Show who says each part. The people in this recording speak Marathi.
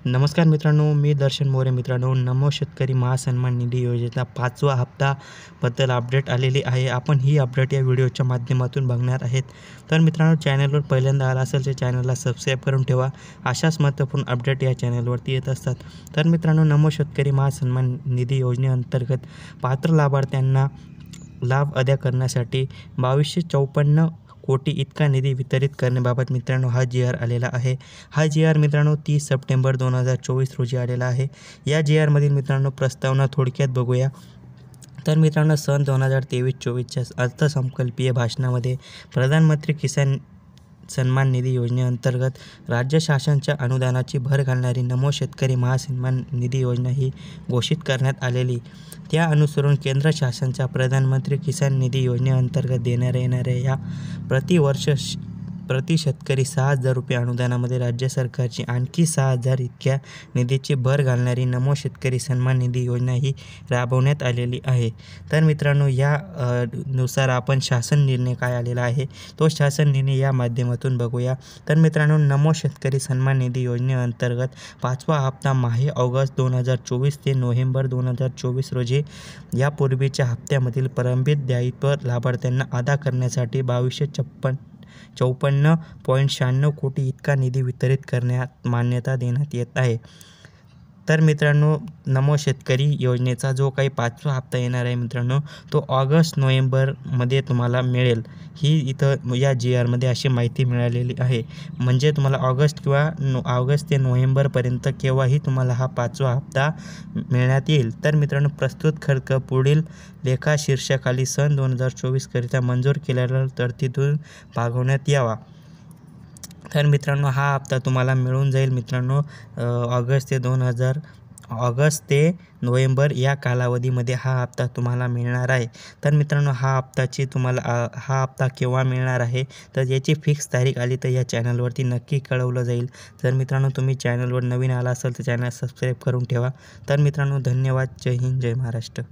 Speaker 1: नमस्कार मित्रांनो, मी दर्शन मोरे. मित्रांनो, नमो शेतकरी महासन्मान निधी योजनेचा 5वा हप्ताबद्दल अपडेट आलेली आहे. आपण ही अपडेट या व्हिडिओच्या माध्यमातून बघणार आहेत. तर मित्रांनो, चॅनलवर पहिल्यांदा आला असेल तर चॅनलला सबस्क्राईब करून ठेवा. अशाच महत्त्वपूर्ण अपडेट या चॅनलवरती येत असतात. तर मित्रांनो, नमो शेतकरी महासन्मान निधी योजनेअंतर्गत पात्र लाभार्थ्यांना लाभ अदा करण्यासाठी 2254 कोटी इतका निधी वितरित करण्याबाबत मित्रांनो हा जी-आर आलेला आहे. हा जी-आर मित्रांनो 30 सप्टेंबर 2024 रोजी आलेला आहे. या जी-आरमधील मित्रांनो प्रस्तावना थोडक्यात बघूया. तर मित्रांनो, सन 2023-24च्या अर्थसंकल्पीय भाषणामध्ये प्रधानमंत्री किसान सन्मान निधी योजनेअंतर्गत राज्य शासनाच्या अनुदानाची भर घालणारी नमो शेतकरी महासन्मान निधी योजना ही घोषित करण्यात आलेली. त्या अनुसरून केंद्र शासनाच्या प्रधानमंत्री किसान निधी योजनेअंतर्गत देण्यात येणाऱ्या या प्रति शेतकरी 6,000 रुपये अनुदानामध्ये राज्य सरकारची आणखी 6,000 इतक्या निधीची भर घालणारी नमो शेतकरी सन्मान निधी योजना ही राबवण्यात आलेली आहे. तर मित्रांनो, या नुसार आपण शासन निर्णय काय आलेला आहे तो शासन निर्णय या माध्यमातून बघूया. तर मित्रांनो, नमो शेतकरी सन्मान निधी योजनेअंतर्गत 5वा हप्ता माहे ऑगस्ट 2024 ते नोव्हेंबर 2024 रोजी यापूर्वीच्या हप्त्यामधील प्रलंबित दायित्व लाभार्थ्यांना अदा करण्यासाठी 2254.96 कोटी इतका निधी वितरित करण्यात मान्यता देण्यात येत आहे. तर मित्रांनो, नमो शेतकरी योजनेचा जो काही 5वा हप्ता येणार आहे मित्रांनो, तो ऑगस्ट-नोव्हेंबरमध्ये तुम्हाला मिळेल. ही इथं या जी-आरमध्ये अशी माहिती मिळालेली आहे. म्हणजे तुम्हाला ऑगस्ट ते नोव्हेंबरपर्यंत केव्हाही तुम्हाला हा 5वा हप्ता मिळण्यात येईल. तर मित्रांनो, प्रस्तुत खर्च पुढील लेखा शीर्षकाखाली सन 2024 करिता मंजूर केलेल्या तरतुदीतून भागवण्यात यावा. तर मित्रांनो, हा हप्ता तुम्हाला मिळून जाईल मित्रांनो ऑगस्ट ते नोव्हेंबर या कालावधीमध्ये हा हप्ता तुम्हाला मिळणार आहे. तर मित्रांनो, हा हप्ता केव्हा मिळणार आहे तर याची फिक्स तारीख आली तर या चॅनलवरती नक्की कळवलं जाईल. तर मित्रांनो, तुम्ही चॅनलवर नवीन आला असाल तर चॅनल सबस्क्राईब करून ठेवा. तर मित्रांनो, धन्यवाद. जय हिंद, जय महाराष्ट्र.